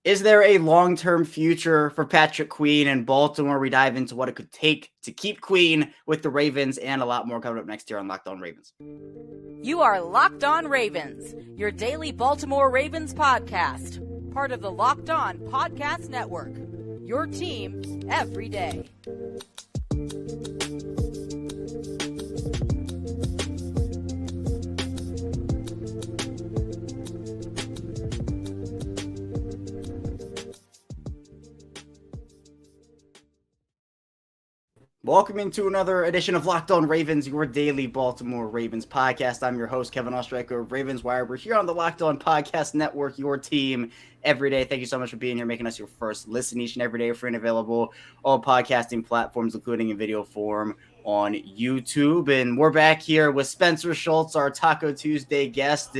Is there a long-term future for Patrick Queen in Baltimore? We dive into what it could take to keep Queen with the Ravens and a lot more coming up next year on Locked On Ravens. You are Locked On Ravens, your daily Baltimore Ravens podcast, part of the Locked On Podcast Network, your team every day. Welcome into another edition of Locked On Ravens, your daily Baltimore Ravens podcast. I'm your host, Kevin Ostreicher of Ravens Wire. We're here on the Locked On Podcast Network, your team every day. Thank you so much for being here, making us your first listen each and every day. Free and available all podcasting platforms, including in video form on YouTube. And we're back here with Spencer Schultz, our Taco Tuesday guest.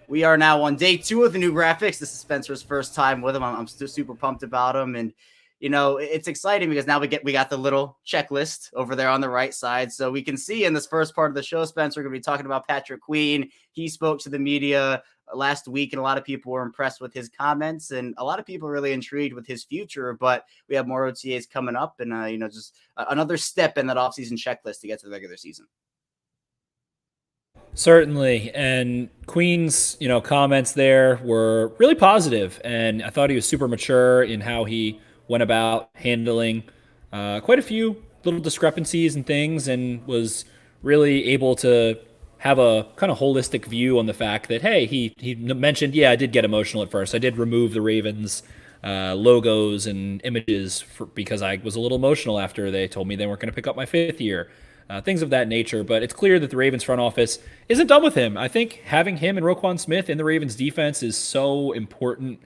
We are now on day 2 of the new graphics. This is Spencer's first time with him. I'm still super pumped about him. And you know, it's exciting because now we got the little checklist over there on the right side. So we can see in this first part of the show, Spencer, we're going to be talking about Patrick Queen. He spoke to the media last week, and a lot of people were impressed with his comments, and a lot of people are really intrigued with his future. But we have more OTAs coming up, and just another step in that offseason checklist to get to the regular season. Certainly. And Queen's, comments there were really positive, and I thought he was super mature in how he went about handling quite a few little discrepancies and things, and was really able to have a kind of holistic view on the fact that, hey, he mentioned, I did get emotional at first. I did remove the Ravens logos and images because I was a little emotional after they told me they weren't going to pick up my 5th year. Things of that nature. But it's clear that the Ravens front office isn't done with him. I think having him and Roquan Smith in the Ravens defense is so important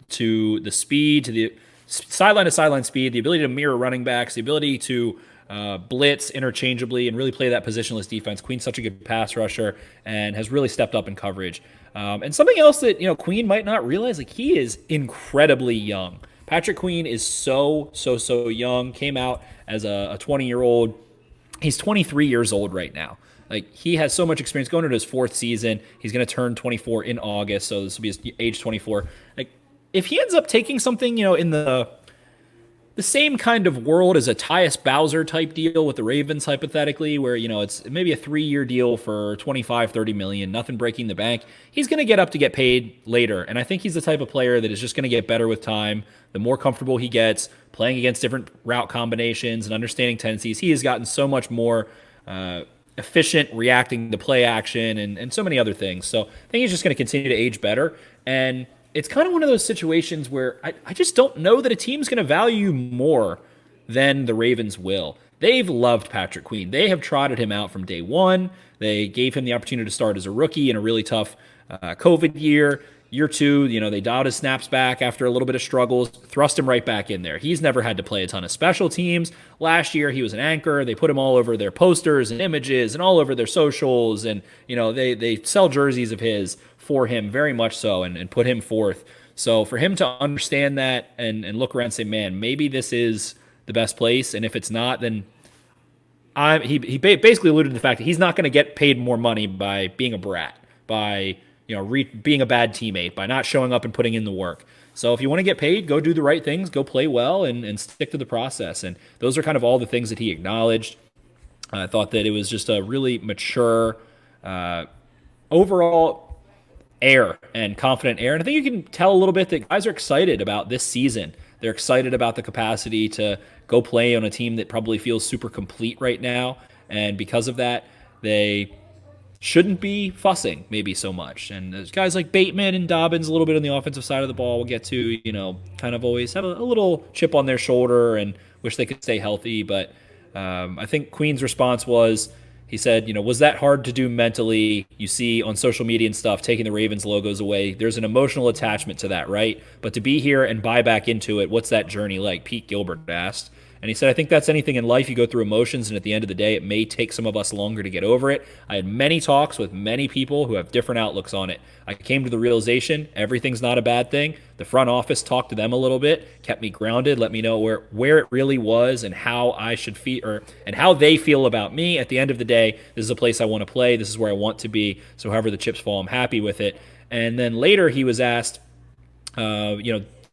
to the speed, to the sideline to sideline speed, the ability to mirror running backs, the ability to blitz interchangeably and really play that positionless defense. Queen's such a good pass rusher and has really stepped up in coverage. And something else that, Queen might not realize, he is incredibly young. Patrick Queen is so young, came out as a 20-year-old. He's 23 years old right now. He has so much experience going into his 4th season. He's going to turn 24 in August, so this will be his age 24. If he ends up taking something, in the same kind of world as a Tyus Bowser type deal with the Ravens, hypothetically, where, it's maybe a 3-year deal for $25-30 million, nothing breaking the bank, he's going to get up to get paid later. And I think he's the type of player that is just going to get better with time. The more comfortable he gets playing against different route combinations and understanding tendencies, he has gotten so much more efficient reacting to play action and so many other things. So I think he's just going to continue to age better. And it's kind of one of those situations where I just don't know that a team's going to value more than the Ravens will. They've loved Patrick Queen. They have trotted him out from day one. They gave him the opportunity to start as a rookie in a really tough COVID year. Year 2, they dialed his snaps back after a little bit of struggles, thrust him right back in there. He's never had to play a ton of special teams. Last year, he was an anchor. They put him all over their posters and images and all over their socials. And, they sell jerseys of his for him very much so and put him forth. So for him to understand that and look around and say, man, maybe this is the best place. And if it's not, then he basically alluded to the fact that he's not going to get paid more money by being a brat, by being a bad teammate, by not showing up and putting in the work. So if you want to get paid, go do the right things, go play well, and stick to the process. And those are kind of all the things that he acknowledged. I thought that it was just a really mature, overall air and confident air. And I think you can tell a little bit that guys are excited about this season. They're excited about the capacity to go play on a team that probably feels super complete right now. And because of that, they shouldn't be fussing maybe so much. And there's guys like Bateman and Dobbins a little bit on the offensive side of the ball we'll get to, kind of always have a little chip on their shoulder and wish they could stay healthy. But I think Queen's response was, he said, was that hard to do mentally? You see on social media and stuff, taking the Ravens logos away, there's an emotional attachment to that, right? But to be here and buy back into it, what's that journey like? Pete Gilbert asked. And he said, I think that's anything in life. You go through emotions, and at the end of the day, it may take some of us longer to get over it. I had many talks with many people who have different outlooks on it. I came to the realization everything's not a bad thing. The front office talked to them a little bit, kept me grounded, let me know where it really was and how I should feel, and how they feel about me. At the end of the day, this is a place I want to play. This is where I want to be. So however the chips fall, I'm happy with it. And then later he was asked,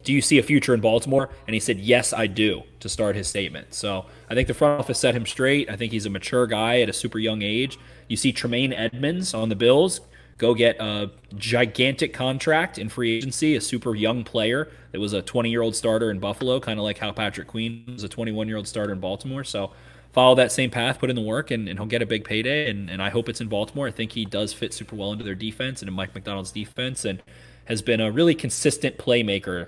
do you see a future in Baltimore? And he said, yes, I do, to start his statement. So I think the front office set him straight. I think he's a mature guy at a super young age. You see Tremaine Edmonds on the Bills go get a gigantic contract in free agency, a super young player that was a 20-year-old starter in Buffalo, kind of like how Patrick Queen was a 21-year-old starter in Baltimore. So follow that same path, put in the work, and he'll get a big payday. And I hope it's in Baltimore. I think he does fit super well into their defense and in Mike McDonald's defense, and has been a really consistent playmaker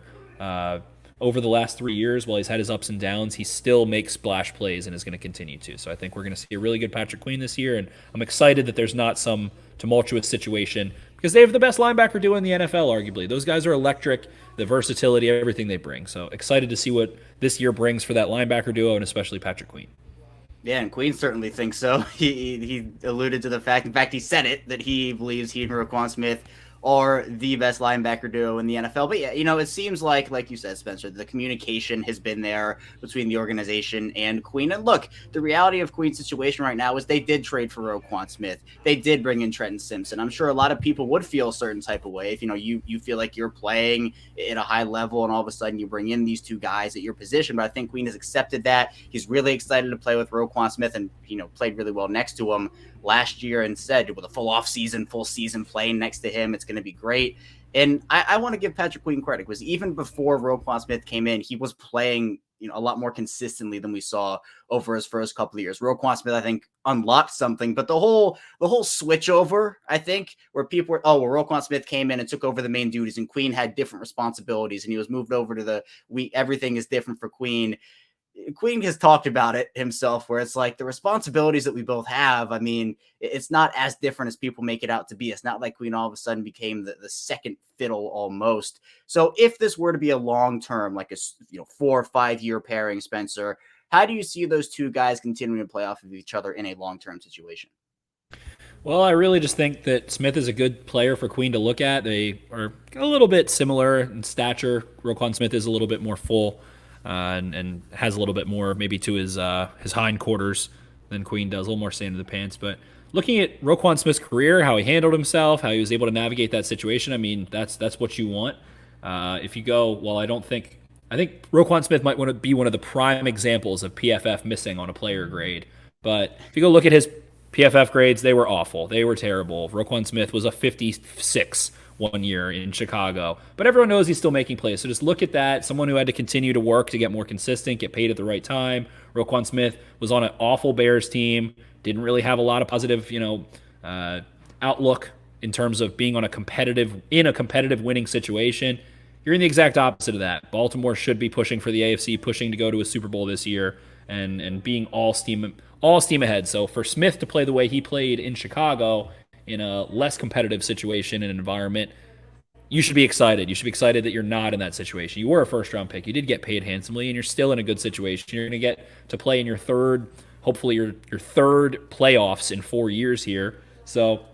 over the last 3 years. While he's had his ups and downs, he still makes splash plays and is going to continue to. So I think we're going to see a really good Patrick Queen this year, and I'm excited that there's not some tumultuous situation because they have the best linebacker duo in the NFL, arguably. Those guys are electric, the versatility, everything they bring. So excited to see what this year brings for that linebacker duo, and especially Patrick Queen. Yeah, and Queen certainly thinks so. He alluded to the fact, in fact, he said it, that he believes he and Roquan Smith are the best linebacker duo in the NFL. But yeah, it seems like you said, Spencer, the communication has been there between the organization and Queen. And look, the reality of Queen's situation right now is they did trade for Roquan Smith. They did bring in Trenton Simpson. I'm sure a lot of people would feel a certain type of way if, you feel like you're playing at a high level and all of a sudden you bring in these two guys at your position. But I think Queen has accepted that. He's really excited to play with Roquan Smith and, played really well next to him last year and said with a full season playing next to him, it's going to be great. And I want to give Patrick Queen credit because even before Roquan Smith came in, he was playing a lot more consistently than we saw over his first couple of years. Roquan Smith, I think, unlocked something, but the whole switch over, I think, where people were, Roquan Smith came in and took over the main duties, and Queen had different responsibilities, and he was moved over to everything is different for Queen. Queen has talked about it himself, where it's like the responsibilities that we both have. I mean, it's not as different as people make it out to be. It's not like Queen all of a sudden became the second fiddle almost. So if this were to be a long-term, like a 4 or 5 year pairing, Spencer, how do you see those two guys continuing to play off of each other in a long-term situation? Well, I really just think that Smith is a good player for Queen to look at. They are a little bit similar in stature. Roquan Smith is a little bit more full. And has a little bit more maybe to his hindquarters than Queen does, a little more sand in the pants. But looking at Roquan Smith's career, how he handled himself, how he was able to navigate that situation, I mean, that's what you want. If you go, well, I think Roquan Smith might want to be one of the prime examples of PFF missing on a player grade. But if you go look at his PFF grades, they were awful. They were terrible. Roquan Smith was a 56 1 year in Chicago. But everyone knows he's still making plays. So just look at that. Someone who had to continue to work to get more consistent, get paid at the right time. Roquan Smith was on an awful Bears team. Didn't really have a lot of positive, outlook in terms of being in a competitive winning situation. You're in the exact opposite of that. Baltimore should be pushing for the AFC, pushing to go to a Super Bowl this year, and being all steam ahead. So for Smith to play the way he played in Chicago, in a less competitive situation and environment, you should be excited. You should be excited that you're not in that situation. You were a first-round pick. You did get paid handsomely, and you're still in a good situation. You're going to get to play in your third playoffs in 4 years here. So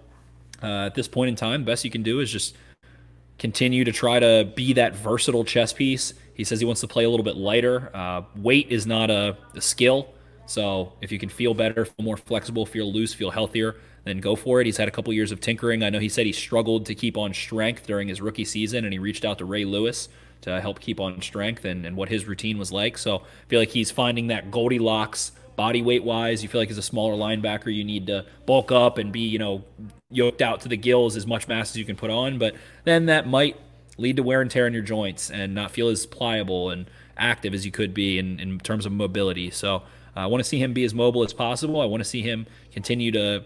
at this point in time, the best you can do is just continue to try to be that versatile chess piece. He says he wants to play a little bit lighter. Weight is not a skill. So if you can feel better, feel more flexible, feel loose, feel healthier, then go for it. He's had a couple years of tinkering. I know he said he struggled to keep on strength during his rookie season, and he reached out to Ray Lewis to help keep on strength and what his routine was like. So I feel like he's finding that Goldilocks body weight-wise. You feel like as a smaller linebacker, you need to bulk up and be, yoked out to the gills, as much mass as you can put on. But then that might lead to wear and tear in your joints and not feel as pliable and active as you could be in terms of mobility. So I want to see him be as mobile as possible. I want to see him continue to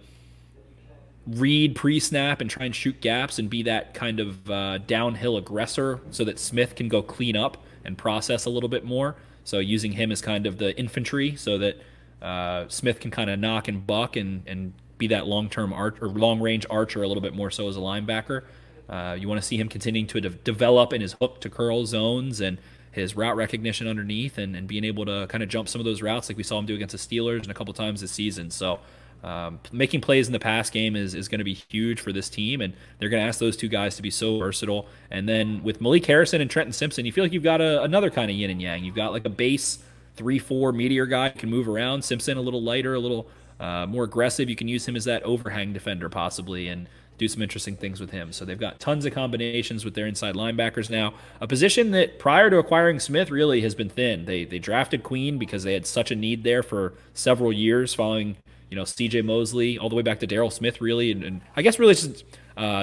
read pre-snap and try and shoot gaps and be that kind of downhill aggressor so that Smith can go clean up and process a little bit more. So using him as kind of the infantry so that Smith can kind of knock and buck and be that long-term or long-range archer a little bit more so as a linebacker. You want to see him continuing to develop in his hook to curl zones and his route recognition underneath and being able to kind of jump some of those routes like we saw him do against the Steelers and a couple times this season. So making plays in the pass game is going to be huge for this team, and they're going to ask those two guys to be so versatile. And then with Malik Harrison and Trenton Simpson, you feel like you've got another kind of yin and yang. You've got like a base 3-4 meteor guy who can move around. Simpson a little lighter, a little more aggressive. You can use him as that overhang defender possibly and do some interesting things with him. So they've got tons of combinations with their inside linebackers now, a position that prior to acquiring Smith really has been thin. They drafted Queen because they had such a need there for several years following, C.J. Mosley all the way back to Darryl Smith, really, and I guess really since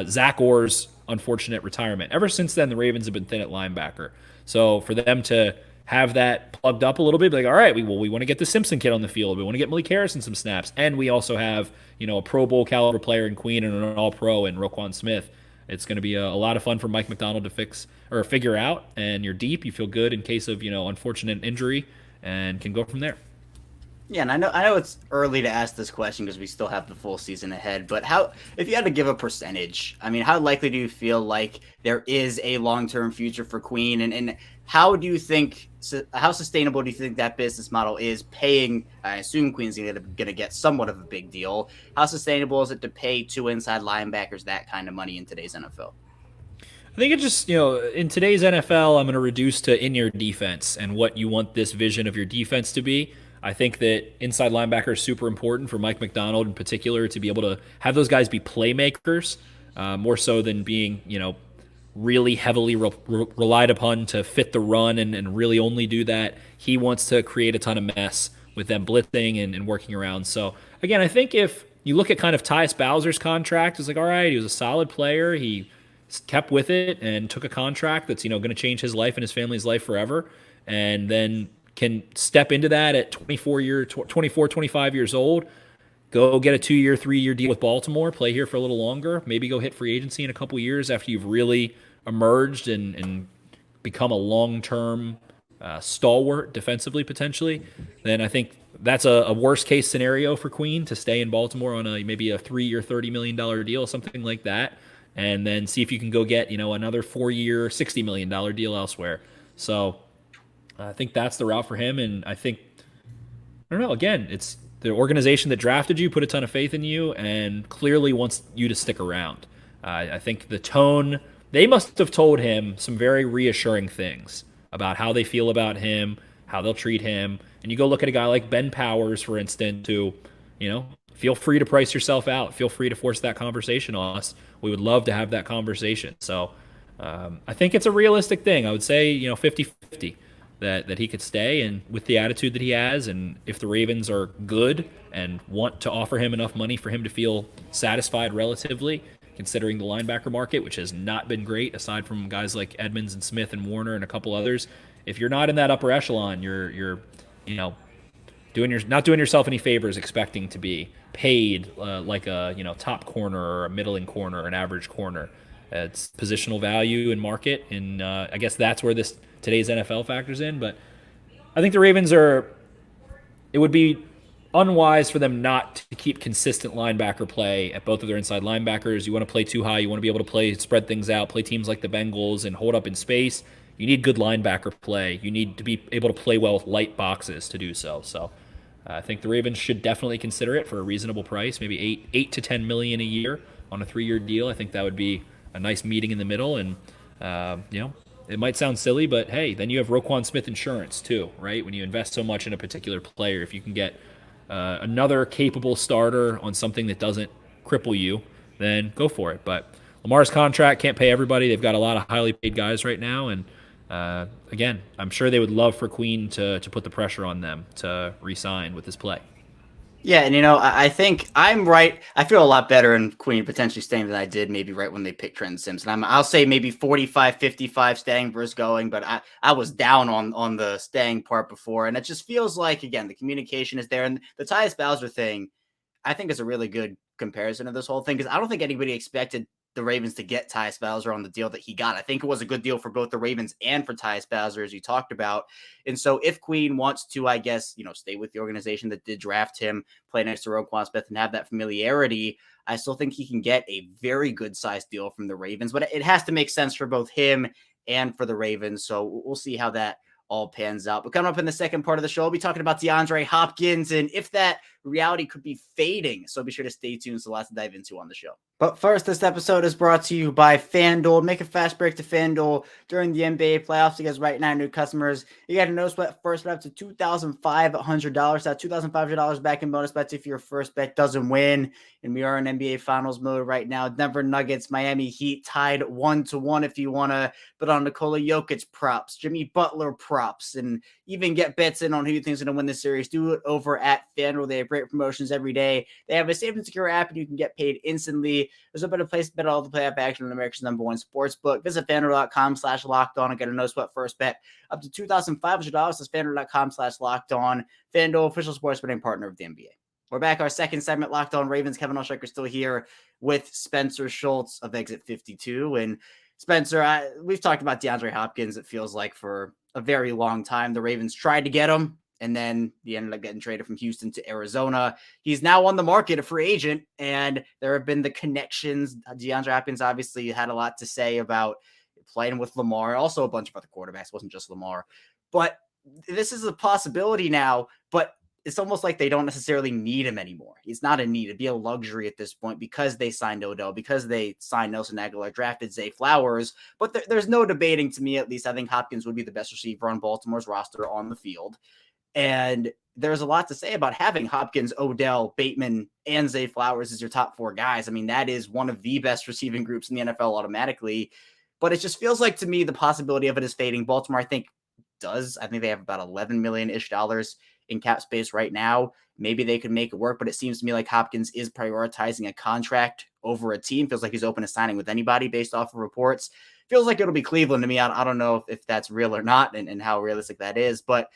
Zach Orr's unfortunate retirement. Ever since then, the Ravens have been thin at linebacker. So for them to have that plugged up a little bit, be like, all right, we want to get the Simpson kid on the field. We want to get Malik Harrison some snaps. And we also have, a Pro Bowl caliber player in Queen and an All-Pro in Roquan Smith. It's going to be a lot of fun for Mike McDonald to fix or figure out. And you're deep. You feel good in case of, unfortunate injury and can go from there. Yeah, and I know it's early to ask this question because we still have the full season ahead, but if you had to give a percentage, I mean, how likely do you feel like there is a long-term future for Queen, and how sustainable do you think that business model is paying? I assume Queen's going to get somewhat of a big deal. How sustainable is it to pay 2 inside linebackers that kind of money in today's NFL? I think it just, in today's NFL, I'm going to reduce to in your defense and what you want this vision of your defense to be. I think that inside linebacker is super important for Mike McDonald in particular to be able to have those guys be playmakers, more so than being, really heavily relied upon to fit the run and really only do that. He wants to create a ton of mess with them blitzing and working around. So, again, I think if you look at kind of Tyus Bowser's contract, it's like, all right, he was a solid player. He kept with it and took a contract that's, going to change his life and his family's life forever. And then can step into that at 24, 25 years old, go get a 2-year, 3-year deal with Baltimore, play here for a little longer, maybe go hit free agency in a couple years after you've really emerged and become a long-term stalwart defensively potentially, then I think that's a worst-case scenario for Queen to stay in Baltimore on maybe a 3-year, $30 million deal, something like that, and then see if you can go get another 4-year, $60 million deal elsewhere. So I think that's the route for him, and I think, I don't know, again, it's the organization that drafted you, put a ton of faith in you, and clearly wants you to stick around. I think the tone, they must have told him some very reassuring things about how they feel about him, how they'll treat him, and you go look at a guy like Ben Powers, for instance, who, feel free to price yourself out. Feel free to force that conversation on us. We would love to have that conversation. So I think it's a realistic thing. I would say, 50-50. That he could stay, and with the attitude that he has, and if the Ravens are good and want to offer him enough money for him to feel satisfied relatively, considering the linebacker market, which has not been great aside from guys like Edmonds and Smith and Warner and a couple others. If you're not in that upper echelon, you're not doing yourself any favors expecting to be paid like a top corner or a middling corner or an average corner. It's positional value and market, and I guess that's where today's NFL factors in. But I think the Ravens it would be unwise for them not to keep consistent linebacker play at both of their inside linebackers. You want to play too high. You want to be able to spread things out, play teams like the Bengals and hold up in space. You need good linebacker play. You need to be able to play well with light boxes to do so. So I think the Ravens should definitely consider it for a reasonable price, maybe $8 to $10 million a year on a 3-year deal. I think that would be a nice meeting in the middle, and it might sound silly, but hey, then you have Roquan Smith insurance too, right? When you invest so much in a particular player, if you can get another capable starter on something that doesn't cripple you, then go for it. But Lamar's contract can't pay everybody. They've got a lot of highly paid guys right now, and again, I'm sure they would love for Queen to put the pressure on them to re-sign with his play. Yeah, and I think I'm right. I feel a lot better in Queen potentially staying than I did maybe right when they picked Trenton Simpson. I'll say maybe 45-55 staying versus going, but I was down on the staying part before, and it just feels like, again, the communication is there. And the Tyus Bowser thing, I think, is a really good comparison of this whole thing, because I don't think anybody expected the Ravens to get Tyus Bowser on the deal that he got. I think it was a good deal for both the Ravens and for Tyus Bowser, as you talked about. And so if Queen wants to, I guess, stay with the organization that did draft him, play next to Roquan Smith and have that familiarity, I still think he can get a very good sized deal from the Ravens, but it has to make sense for both him and for the Ravens. So we'll see how that all pans out. But coming up in the second part of the show, we'll be talking about DeAndre Hopkins and if that reality could be fading. So be sure to stay tuned. So lots to dive into on the show. But first, this episode is brought to you by FanDuel. Make a fast break to FanDuel during the NBA playoffs because right now, new customers, you got a no sweat first bet up to $2,500. That's $2,500 back in bonus bets if your first bet doesn't win. And we are in NBA Finals mode right now. Denver Nuggets, Miami Heat tied 1-1. If you want to bet on Nikola Jokic props, Jimmy Butler props, and even get bets in on who you think is going to win this series, do it over at FanDuel. They have great promotions every day. They have a safe and secure app, and you can get paid instantly. There's a better place to bet all the playoff action on America's #1 sports book. Visit FanDuel.com/lockedon and get a no sweat first bet up to $2,500. That's FanDuel.com/lockedon. FanDuel, official sports betting partner of the NBA. We're back. Our second segment, Locked On Ravens. Kevin Oestreicher still here with Spencer Schultz of Exit 52. And Spencer, we've talked about DeAndre Hopkins, it feels like, for a very long time. The Ravens tried to get him, and then he ended up getting traded from Houston to Arizona. He's now on the market, a free agent, and there have been the connections. DeAndre Hopkins obviously had a lot to say about playing with Lamar, also a bunch of other quarterbacks. It wasn't just Lamar. But this is a possibility now, but it's almost like they don't necessarily need him anymore. He's not a need. It'd be a luxury at this point because they signed Odell, because they signed Nelson Aguilar, drafted Zay Flowers. But there's no debating, to me at least. I think Hopkins would be the best receiver on Baltimore's roster on the field. And there's a lot to say about having Hopkins, Odell, Bateman, and Zay Flowers as your top four guys. I mean, that is one of the best receiving groups in the NFL automatically. But it just feels like, to me, the possibility of it is fading. Baltimore, I think they have about $11 million-ish in cap space right now. Maybe they could make it work, but it seems to me like Hopkins is prioritizing a contract over a team. Feels like he's open to signing with anybody based off of reports. Feels like it'll be Cleveland to me. I don't know if that's real or not and how realistic that is, but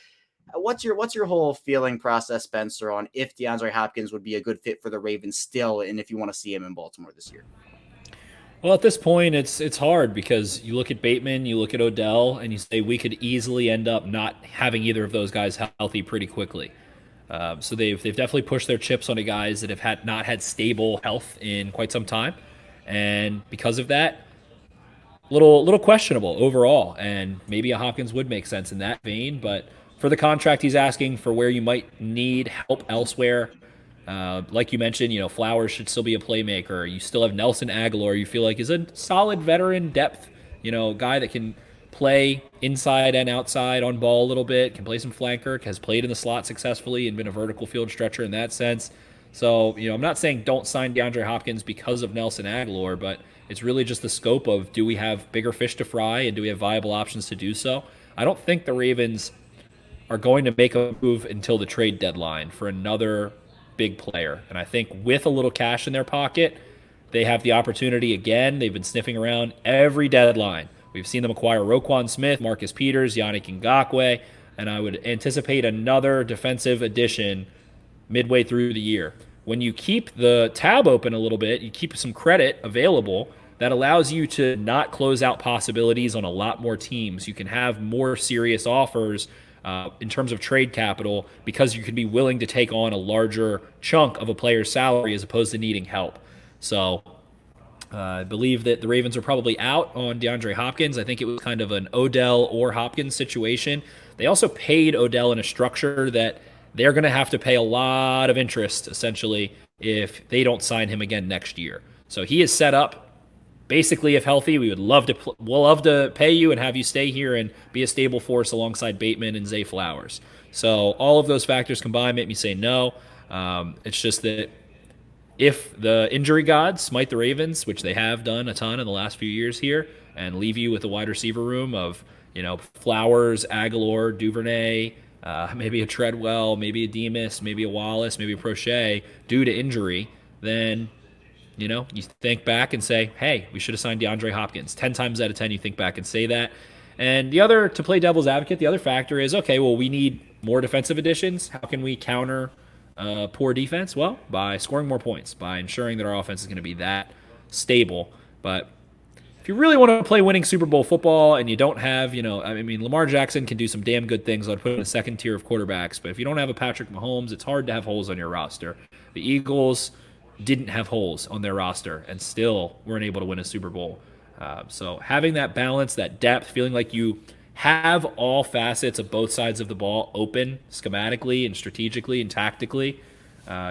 what's your whole feeling process, Spencer, on if DeAndre Hopkins would be a good fit for the Ravens still, and if you want to see him in Baltimore this year? Well, at this point, it's hard because you look at Bateman, you look at Odell, and you say we could easily end up not having either of those guys healthy pretty quickly. So they've definitely pushed their chips on the guys that have not had stable health in quite some time, and because of that, little questionable overall. And maybe a Hopkins would make sense in that vein, but for the contract he's asking, for where you might need help elsewhere. Like you mentioned, Flowers should still be a playmaker. You still have Nelson Aguilar, you feel like is a solid veteran depth, guy that can play inside and outside on ball a little bit, can play some flanker, has played in the slot successfully and been a vertical field stretcher in that sense. So, I'm not saying don't sign DeAndre Hopkins because of Nelson Aguilar, but it's really just the scope of, do we have bigger fish to fry and do we have viable options to do so? I don't think the Ravens are going to make a move until the trade deadline for another big player. And I think with a little cash in their pocket, they have the opportunity again. They've been sniffing around every deadline. We've seen them acquire Roquan Smith, Marcus Peters, Yannick Ngakoue, and I would anticipate another defensive addition midway through the year. When you keep the tab open a little bit, you keep some credit available, that allows you to not close out possibilities on a lot more teams. You can have more serious offers in terms of trade capital because you can be willing to take on a larger chunk of a player's salary as opposed to needing help. So I believe that the Ravens are probably out on DeAndre Hopkins. I think it was kind of an Odell or Hopkins situation. They also paid Odell in a structure that they're going to have to pay a lot of interest, essentially, if they don't sign him again next year. So he is set up. Basically, if healthy, we'll love to pay you and have you stay here and be a stable force alongside Bateman and Zay Flowers. So all of those factors combined make me say no. It's just that if the injury gods smite the Ravens, which they have done a ton in the last few years here, and leave you with a wide receiver room of Flowers, Aguilar, Duvernay, maybe a Treadwell, maybe a Demas, maybe a Wallace, maybe a Prochet, due to injury, then you think back and say, hey, we should have signed DeAndre Hopkins. 10 times out of 10, you think back and say that. And to play devil's advocate, the other factor is, okay, well, we need more defensive additions. How can we counter poor defense? Well, by scoring more points, by ensuring that our offense is going to be that stable. But if you really want to play winning Super Bowl football and you don't have, Lamar Jackson can do some damn good things. I'd put in a second tier of quarterbacks. But if you don't have a Patrick Mahomes, it's hard to have holes on your roster. The Eagles didn't have holes on their roster and still weren't able to win a Super Bowl. So having that balance, that depth, feeling like you have all facets of both sides of the ball open schematically and strategically and tactically,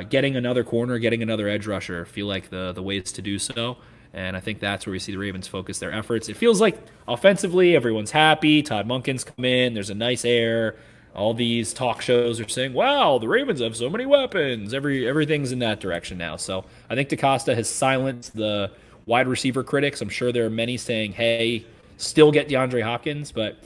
getting another corner, getting another edge rusher feel like the ways to do so. And I think that's where we see the Ravens focus their efforts. It feels like offensively, everyone's happy. Todd Monken's come in. There's a nice air. All these talk shows are saying, wow, the Ravens have so many weapons. Everything's in that direction now. So I think DaCosta has silenced the wide receiver critics. I'm sure there are many saying, hey, still get DeAndre Hopkins. But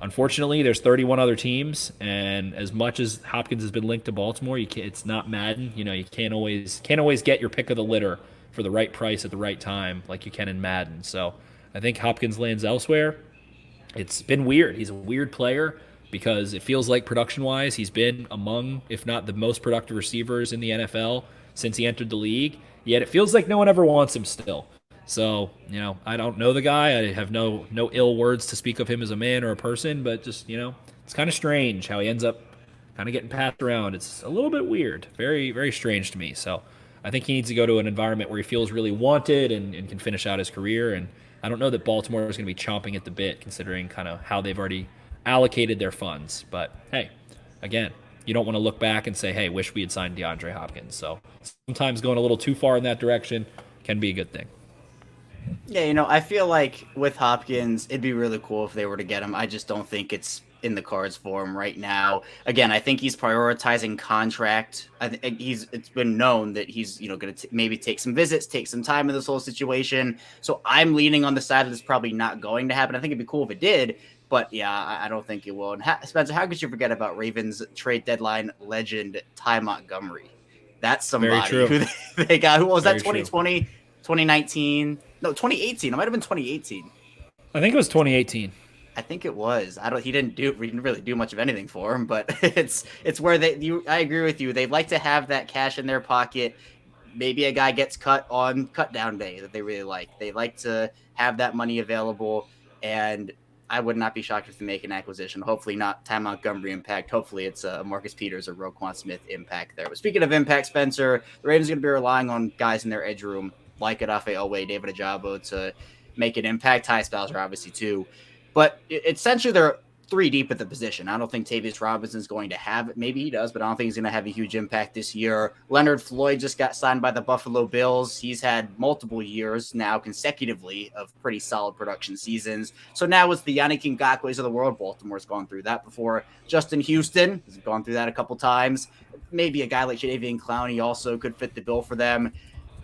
unfortunately, there's 31 other teams. And as much as Hopkins has been linked to Baltimore, it's not Madden. You can't always get your pick of the litter for the right price at the right time like you can in Madden. So I think Hopkins lands elsewhere. It's been weird. He's a weird player because it feels like production-wise he's been among, if not the most productive receivers in the NFL since he entered the league, yet it feels like no one ever wants him still. So, I don't know the guy. I have no ill words to speak of him as a man or a person, but just, it's kind of strange how he ends up kind of getting passed around. It's a little bit weird. Very, very strange to me. So I think he needs to go to an environment where he feels really wanted and can finish out his career. And I don't know that Baltimore is going to be chomping at the bit considering kind of how they've already allocated their funds. But, hey, again, you don't want to look back and say, hey, wish we had signed DeAndre Hopkins. So sometimes going a little too far in that direction can be a good thing. Yeah, I feel like with Hopkins, it'd be really cool if they were to get him. I just don't think it's in the cards for him right now. Again, I think he's prioritizing contract. It's been known that he's going to maybe take some visits, take some time in this whole situation. So I'm leaning on the side that it's probably not going to happen. I think it'd be cool if it did, but yeah, I don't think it will. And Spencer, how could you forget about Ravens trade deadline legend Ty Montgomery? That's somebody who they got. Who was that? 2020, 2019? No, 2018. It might have been 2018. I think it was 2018. I think it was. He didn't really do much of anything for him, but it's where I agree with you. They like to have that cash in their pocket. Maybe a guy gets cut on cut down day that they really like. They like to have that money available, and I would not be shocked if they make an acquisition. Hopefully not Ty Montgomery impact. Hopefully it's Marcus Peters or Roquan Smith impact there. But speaking of impact, Spencer, the Ravens are going to be relying on guys in their edge room like Odafe Oweh, David Ojabo to make an impact. Ty Spauser obviously too. But essentially, they're 3 deep at the position. I don't think Tavius Robinson's going to have it. Maybe he does, but I don't think he's going to have a huge impact this year. Leonard Floyd just got signed by the Buffalo Bills. He's had multiple years now consecutively of pretty solid production seasons. So now it's the Yannick Ngakwe's of the world. Baltimore's gone through that before. Justin Houston has gone through that a couple times. Maybe a guy like Jadeveon Clowney also could fit the bill for them.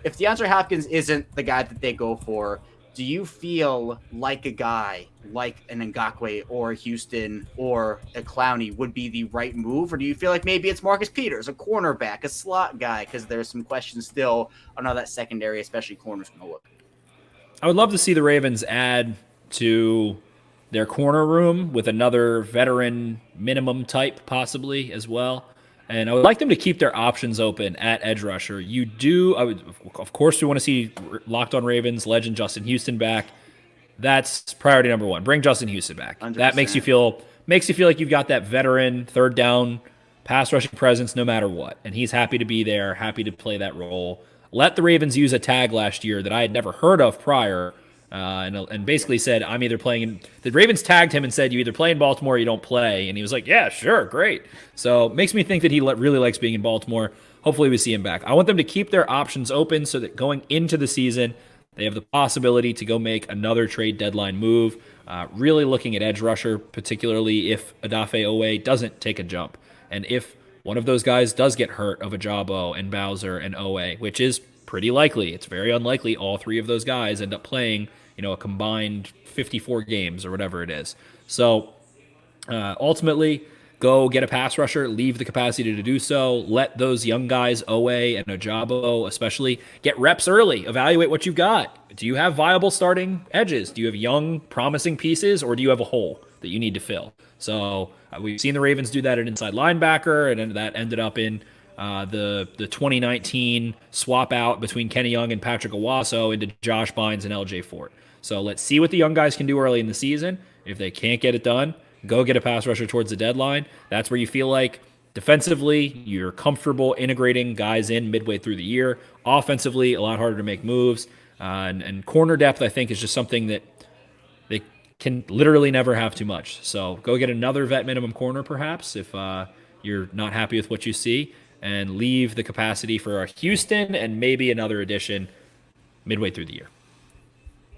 If DeAndre Hopkins isn't the guy that they go for, do you feel like a guy like an Ngakoue or a Houston or a Clowney would be the right move? Or do you feel like maybe it's Marcus Peters, a cornerback, a slot guy? Because there's some questions still on how that secondary, especially corners, going to look. I would love to see the Ravens add to their corner room with another veteran minimum type possibly as well. And I would like them to keep their options open at edge rusher. Of course, we want to see Locked On Ravens legend Justin Houston back. That's priority number 1. Bring Justin Houston back. 100%. That makes you feel like you've got that veteran third down pass rushing presence no matter what. And he's happy to be there, happy to play that role. Let the Ravens use a tag last year that I had never heard of prior. And basically said, I'm either playing in... The Ravens tagged him and said, you either play in Baltimore or you don't play. And he was like, yeah, sure, great. So it makes me think that he really likes being in Baltimore. Hopefully we see him back. I want them to keep their options open so that going into the season, they have the possibility to go make another trade deadline move. Really looking at edge rusher, particularly if Odafe Oweh doesn't take a jump. And if one of those guys does get hurt of Ojabo and Bowser and Oweh, which is pretty likely. It's very unlikely all 3 of those guys end up playing, a combined 54 games or whatever it is. So ultimately, go get a pass rusher, leave the capacity to do so. Let those young guys, Oweh and Ojabo especially, get reps early. Evaluate what you've got. Do you have viable starting edges? Do you have young, promising pieces, or do you have a hole that you need to fill? So we've seen the Ravens do that at inside linebacker, and that ended up in the 2019 swap out between Kenny Young and Patrick Owasso into Josh Bynes and LJ Fort. So let's see what the young guys can do early in the season. If they can't get it done, go get a pass rusher towards the deadline. That's where you feel like defensively you're comfortable integrating guys in midway through the year. Offensively, a lot harder to make moves. And corner depth, I think, is just something that they can literally never have too much. So go get another vet minimum corner perhaps if you're not happy with what you see. and leave the capacity for a Houston and maybe another addition midway through the year.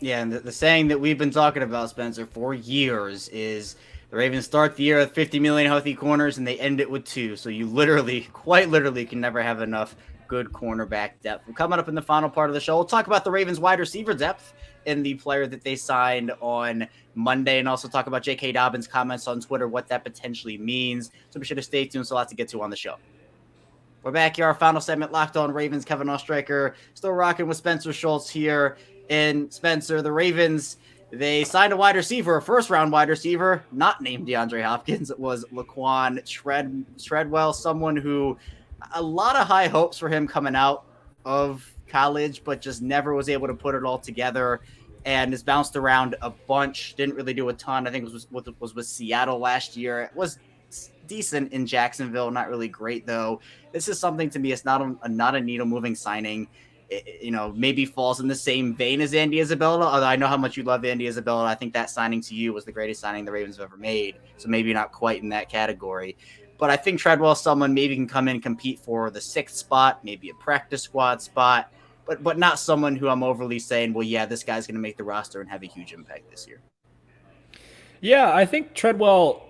Yeah, and the saying that we've been talking about, Spencer, for years is the Ravens start the year with 50 million healthy corners and they end it with 2. So you literally, quite literally, can never have enough good cornerback depth. We're coming up in the final part of the show. We'll talk about the Ravens wide receiver depth and the player that they signed on Monday, and also talk about J.K. Dobbins' comments on Twitter, what that potentially means. So be sure to stay tuned. So a lot to get to on the show. We're back here, our final segment, Locked On Ravens. Kevin Ostreicher still rocking with Spencer Schultz here. And Spencer, the Ravens, they signed a wide receiver, a first-round wide receiver, not named DeAndre Hopkins. It was Laquan Treadwell, someone who a lot of high hopes for him coming out of college, but just never was able to put it all together and has bounced around a bunch. Didn't really do a ton. I think it was with Seattle last year. It was decent in Jacksonville, not really great though. This is something to me. It's not a needle moving signing. It, maybe falls in the same vein as Andy Isabella. Although I know how much you love Andy Isabella. I think that signing to you was the greatest signing the Ravens have ever made. So maybe not quite in that category. But I think Treadwell, someone maybe can come in and compete for the 6th spot, maybe a practice squad spot, but not someone who I'm overly saying, well, yeah, this guy's going to make the roster and have a huge impact this year. Yeah, I think Treadwell,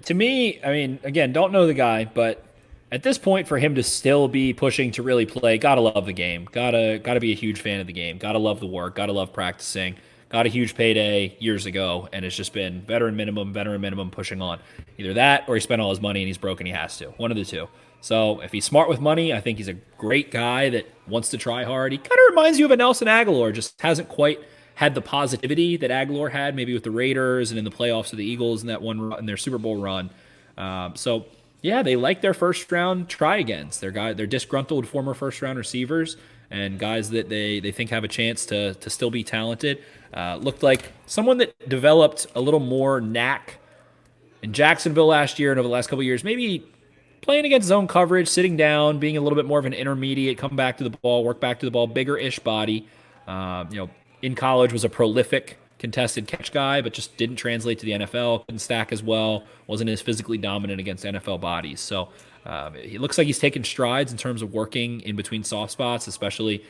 to me, I mean, again, don't know the guy, but at this point, for him to still be pushing to really play, gotta love the game, gotta be a huge fan of the game, gotta love the work, gotta love practicing. Got a huge payday years ago, and it's just been veteran minimum, pushing on. Either that, or he spent all his money and he's broke and he has to. One of the two. So if he's smart with money, I think he's a great guy that wants to try hard. He kind of reminds you of a Nelson Aguilar, just hasn't quite had the positivity that Aguilar had, maybe with the Raiders and in the playoffs of the Eagles in that one in their Super Bowl run. So yeah, they like their first round try-agains. They're disgruntled former first round receivers and guys that they think have a chance to still be talented. Looked like someone that developed a little more knack in Jacksonville last year and over the last couple of years, maybe playing against zone coverage, sitting down, being a little bit more of an intermediate, come back to the ball, work back to the ball, bigger-ish body. In college was a prolific contested catch guy, but just didn't translate to the NFL, couldn't stack as well, wasn't as physically dominant against NFL bodies. So he looks like he's taking strides in terms of working in between soft spots, especially.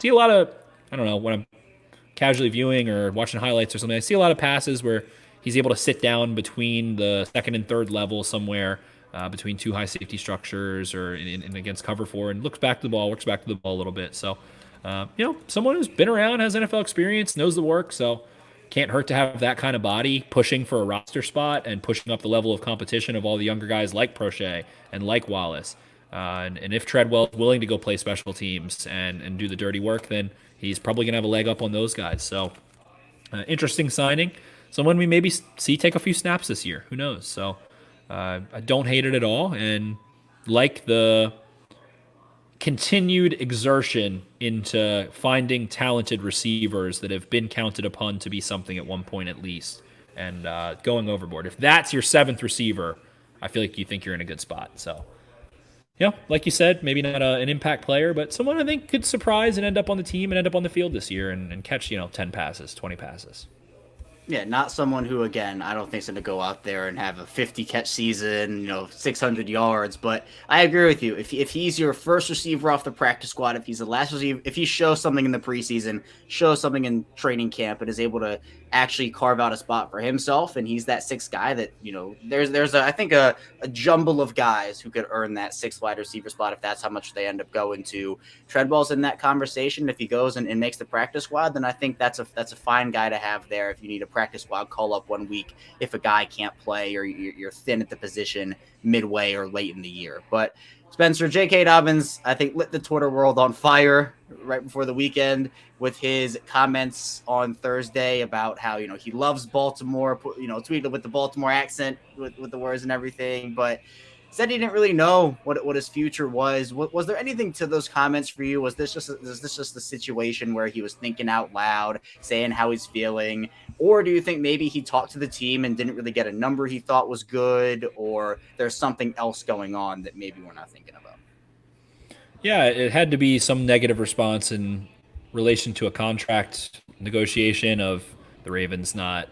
See a lot of, I don't know, when I'm casually viewing or watching highlights or something, I see a lot of passes where he's able to sit down between the second and third level somewhere, between 2 high safety structures or in against cover 4, and looks back to the ball, works back to the ball a little bit. So, someone who's been around, has NFL experience, knows the work, so can't hurt to have that kind of body pushing for a roster spot and pushing up the level of competition of all the younger guys like Prochet and like Wallace. And if Treadwell is willing to go play special teams and do the dirty work, then he's probably going to have a leg up on those guys. So, interesting signing. Someone we maybe see take a few snaps this year. Who knows? So, I don't hate it at all, and like the continued exertion into finding talented receivers that have been counted upon to be something at one point at least, and going overboard. If that's your 7th receiver, I feel like you think you're in a good spot. So, like you said, maybe not an impact player, but someone I think could surprise and end up on the team and end up on the field this year and catch, 10 passes, 20 passes. Yeah, not someone who, again, I don't think is going to go out there and have a 50-catch season, 600 yards. But I agree with you. If he's your first receiver off the practice squad, if he's the last receiver, if he shows something in the preseason, shows something in training camp, and is able to actually carve out a spot for himself, and he's that 6th guy that, there's I think a jumble of guys who could earn that 6th wide receiver spot if that's how much they end up going to. Treadwell's in that conversation. If he goes and makes the practice squad, then I think that's a fine guy to have there if you need a practice squad call up one week if a guy can't play or you're thin at the position midway or late in the year. But Spencer, J.K. Dobbins, I think, lit the Twitter world on fire right before the weekend with his comments on Thursday about how, he loves Baltimore, tweeted with the Baltimore accent with the words and everything, but said he didn't really know what his future was. Was there anything to those comments for you? Was this just a situation where he was thinking out loud, saying how he's feeling? Or do you think maybe he talked to the team and didn't really get a number he thought was good, or there's something else going on that maybe we're not thinking about? Yeah, it had to be some negative response in relation to a contract negotiation of the Ravens not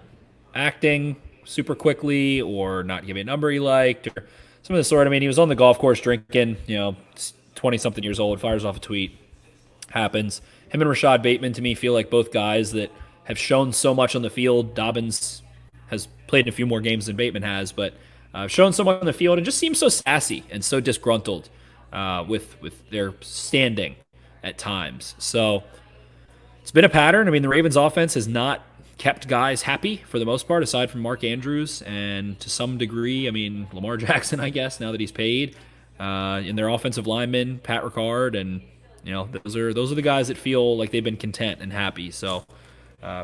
acting super quickly or not giving a number he liked or some of the sort. I mean, he was on the golf course drinking, 20-something years old, fires off a tweet. Happens. Him and Rashad Bateman, to me, feel like both guys that have shown so much on the field. Dobbins has played in a few more games than Bateman has, but shown so much on the field and just seems so sassy and so disgruntled with their standing at times. So it's been a pattern. I mean, the Ravens offense has not kept guys happy for the most part, aside from Mark Andrews and to some degree, I mean, Lamar Jackson, I guess, now that he's paid. In their offensive linemen, Pat Ricard, and those are the guys that feel like they've been content and happy. So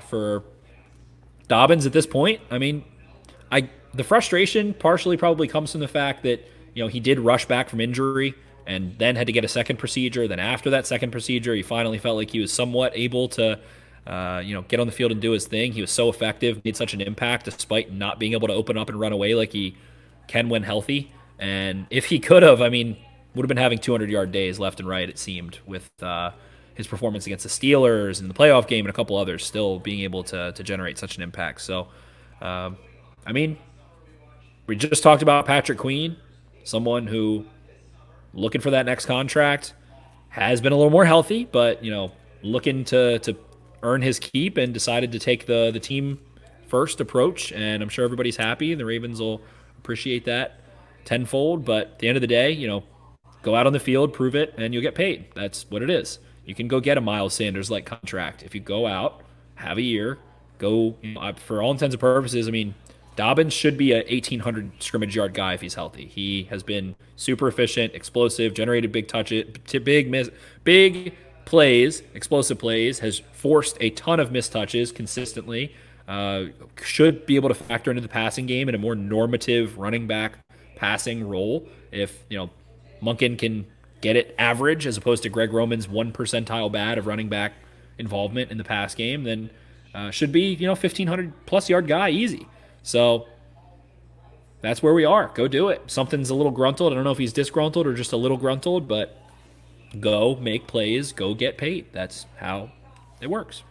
for Dobbins at this point, I mean, the frustration partially probably comes from the fact that he did rush back from injury and then had to get a second procedure. Then after that second procedure, he finally felt like he was somewhat able to get on the field and do his thing. He was so effective, made such an impact despite not being able to open up and run away like he can when healthy. And if he could have, I mean, would have been having 200-yard days left and right, it seemed, with his performance against the Steelers and the playoff game and a couple others, still being able to generate such an impact. So, I mean, we just talked about Patrick Queen, someone who, looking for that next contract, has been a little more healthy, but, looking to earn his keep and decided to take the team first approach. And I'm sure everybody's happy. The Ravens will appreciate that tenfold. But at the end of the day, go out on the field, prove it, and you'll get paid. That's what it is. You can go get a Miles Sanders-like contract. If you go out, have a year, go, for all intents and purposes, I mean, Dobbins should be a 1,800 scrimmage yard guy if he's healthy. He has been super efficient, explosive, generated big touches, big plays, explosive plays, has forced a ton of missed touches consistently. Should be able to factor into the passing game in a more normative running back passing role. If Monken can get it average as opposed to Greg Roman's 1 percentile bad of running back involvement in the pass game, then should be 1,500 plus yard guy easy. So that's where we are. Go do it. Something's a little gruntled. I don't know if he's disgruntled or just a little gruntled, but go make plays, go get paid. That's how it works.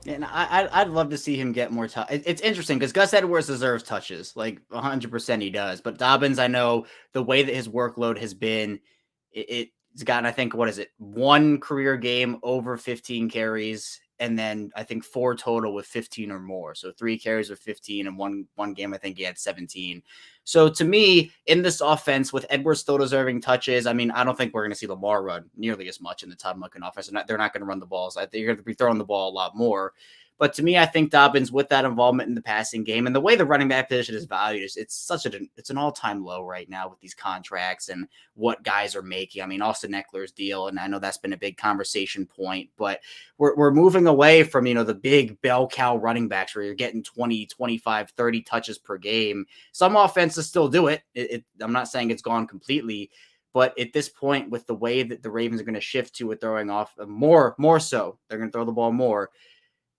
And I'd love to see him get more touch. It's interesting because Gus Edwards deserves touches, like 100% he does. But Dobbins, I know the way that his workload has been, it's gotten, I think, one career game over 15 carries, and then I think 4 total with 15 or more. So 3 carries with 15, and one game I think he had 17. So to me, in this offense, with Edwards still deserving touches, I mean, I don't think we're going to see Lamar run nearly as much in the Todd Monken offense. They're not going to run the balls. I think they're going to be throwing the ball a lot more. But to me, I think Dobbins, with that involvement in the passing game and the way the running back position is valued, it's an all-time low right now with these contracts and what guys are making. I mean, Austin Eckler's deal, and I know that's been a big conversation point, but we're moving away from, the big bell cow running backs where you're getting 20, 25, 30 touches per game. Some offenses still do it. I'm not saying it's gone completely, but at this point, with the way that the Ravens are going to shift to it, throwing off more so, they're going to throw the ball more.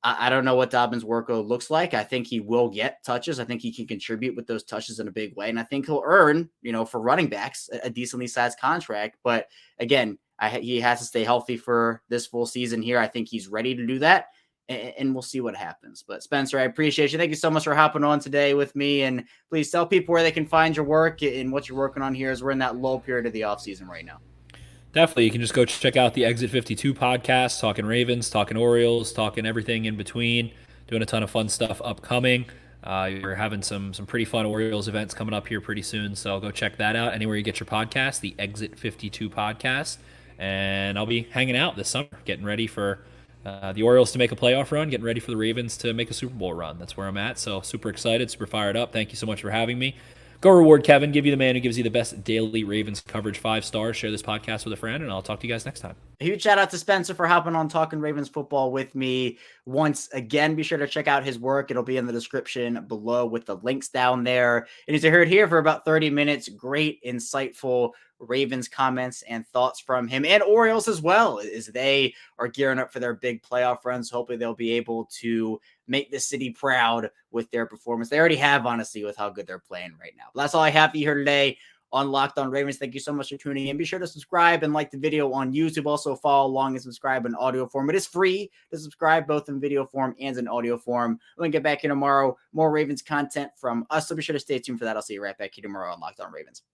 I don't know what Dobbins' workload looks like. I think he will get touches. I think he can contribute with those touches in a big way. And I think he'll earn, for running backs, a decently sized contract. But again, he has to stay healthy for this full season here. I think he's ready to do that. And we'll see what happens. But Spencer, I appreciate you. Thank you so much for hopping on today with me. And please tell people where they can find your work and what you're working on here, as we're in that low period of the offseason right now. Definitely. You can just go check out the Exit 52 podcast, talking Ravens, talking Orioles, talking everything in between, doing a ton of fun stuff upcoming. You're having some pretty fun Orioles events coming up here pretty soon, so go check that out anywhere you get your podcast, the Exit 52 podcast. And I'll be hanging out this summer, getting ready for the Orioles to make a playoff run, getting ready for the Ravens to make a Super Bowl run. That's where I'm at, so super excited, super fired up. Thank you so much for having me. Go reward Kevin. Give you the man who gives you the best daily Ravens coverage, 5 stars. Share this podcast with a friend, and I'll talk to you guys next time. A huge shout out to Spencer for hopping on Talking Ravens Football with me once again. Be sure to check out his work. It'll be in the description below with the links down there. And as you heard here for about 30 minutes, great, insightful Ravens comments and thoughts from him, and Orioles as well, as they are gearing up for their big playoff runs. Hopefully they'll be able to make the city proud with their performance. They already have, honestly, with how good they're playing right now. But that's all I have for you here today on Locked On Ravens. Thank you so much for tuning in. Be sure to subscribe and like the video on YouTube. Also follow along and subscribe in audio form. It is free to subscribe both in video form and in audio form. We're going to get back here tomorrow. More Ravens content from us, so be sure to stay tuned for that. I'll see you right back here tomorrow on Locked On Ravens.